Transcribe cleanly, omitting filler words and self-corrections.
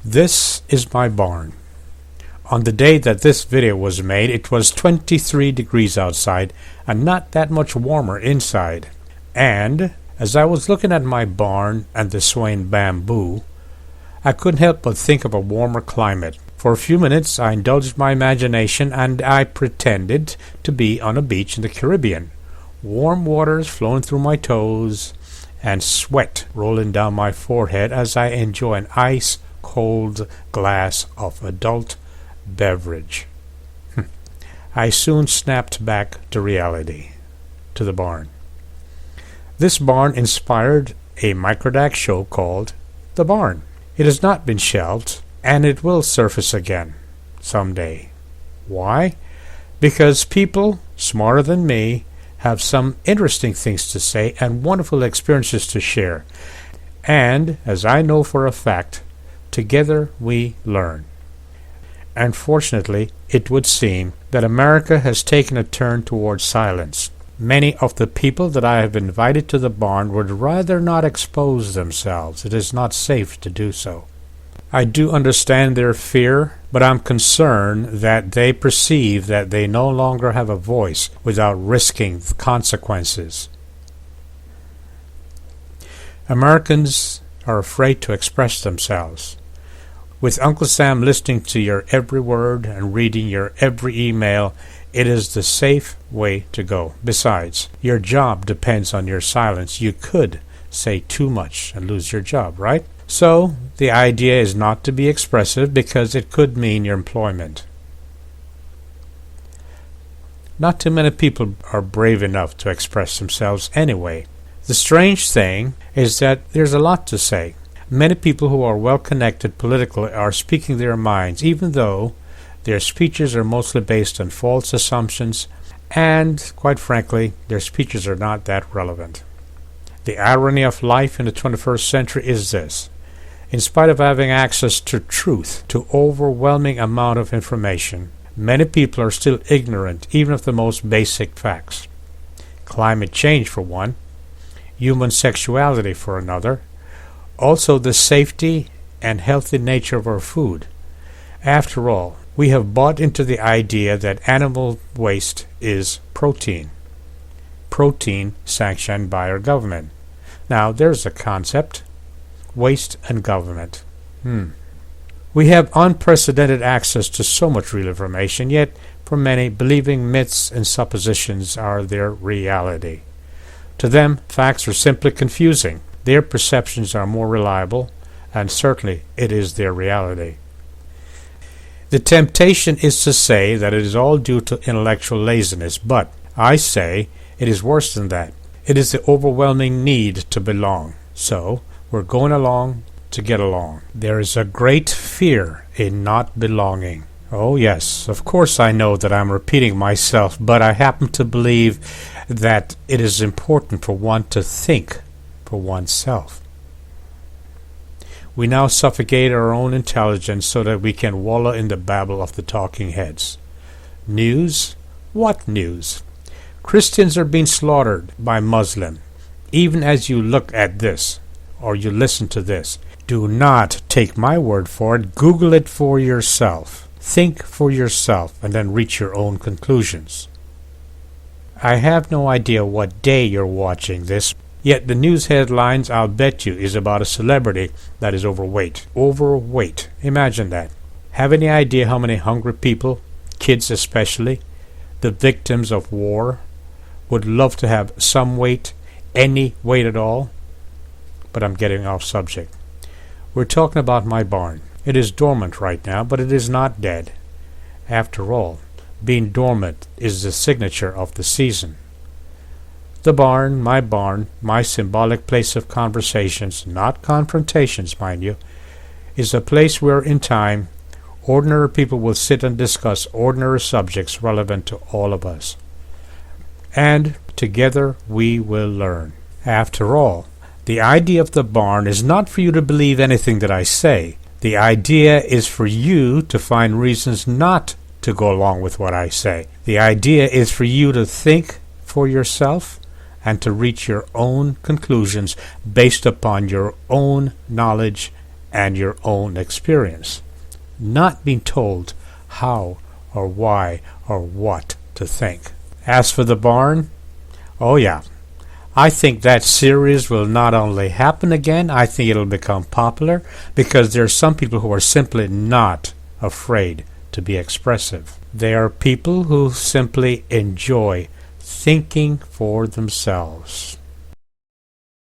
This is my barn. On the day that this video was made, it was 23 degrees outside and not that much warmer inside. And as I was looking at my barn and the swaying bamboo, I couldn't help but think of a warmer climate. For a few minutes I indulged my imagination and I pretended to be on a beach in the Caribbean. Warm waters flowing through my toes and sweat rolling down my forehead as I enjoy an ice-cold glass of adult beverage. I soon snapped back to reality, to the barn. This barn inspired a Microdac show called The Barn. It has not been shelved, and it will surface again someday. Why? Because people smarter than me have some interesting things to say and wonderful experiences to share. And, as I know for a fact, together we learn. Unfortunately, it would seem that America has taken a turn towards silence. Many of the people that I have invited to the barn would rather not expose themselves. It is not safe to do so. I do understand their fear, but I'm concerned that they perceive that they no longer have a voice without risking consequences. Americans are afraid to express themselves. With Uncle Sam listening to your every word and reading your every email, it is the safe way to go. Besides, your job depends on your silence. You could say too much and lose your job, right? So, the idea is not to be expressive because it could mean your employment. Not too many people are brave enough to express themselves anyway. The strange thing is that there's a lot to say. Many people who are well connected politically are speaking their minds, even though their speeches are mostly based on false assumptions, and, quite frankly, their speeches are not that relevant. The irony of life in the 21st century is this. In spite of having access to truth, to overwhelming amount of information, many people are still ignorant even of the most basic facts. Climate change for one, human sexuality for another, also the safety and healthy nature of our food. After all, we have bought into the idea that animal waste is protein. Protein sanctioned by our government. Now, there's a concept. Waste and government. We have unprecedented access to so much real information, yet for many, believing myths and suppositions are their reality. To them, facts are simply confusing. Their perceptions are more reliable, and certainly it is their reality. The temptation is to say that it is all due to intellectual laziness, but I say it is worse than that. It is the overwhelming need to belong. So, we're going along to get along. There is a great fear in not belonging. Oh yes, of course I know that I'm repeating myself, but I happen to believe that it is important for one to think for oneself. We now suffocate our own intelligence so that we can wallow in the babble of the talking heads. News? What news? Christians are being slaughtered by Muslims. Even as you look at this, or you listen to this, do not take my word for it. Google it for yourself. Think for yourself and then reach your own conclusions. I have no idea what day you're watching this, yet the news headlines, I'll bet you, is about a celebrity that is overweight. Overweight. Imagine that. Have any idea how many hungry people, kids especially, the victims of war, would love to have some weight, any weight at all? But I'm getting off subject. We're talking about my barn. It is dormant right now, but it is not dead. After all, being dormant is the signature of the season. The barn, my symbolic place of conversations, not confrontations, mind you, is a place where, in time, ordinary people will sit and discuss ordinary subjects relevant to all of us. And together we will learn. After all, the idea of the barn is not for you to believe anything that I say. The idea is for you to find reasons not to go along with what I say. The idea is for you to think for yourself and to reach your own conclusions based upon your own knowledge and your own experience, not being told how or why or what to think. As for the barn, oh yeah, I think that series will not only happen again, I think it'll become popular because there are some people who are simply not afraid to be expressive. They are people who simply enjoy thinking for themselves.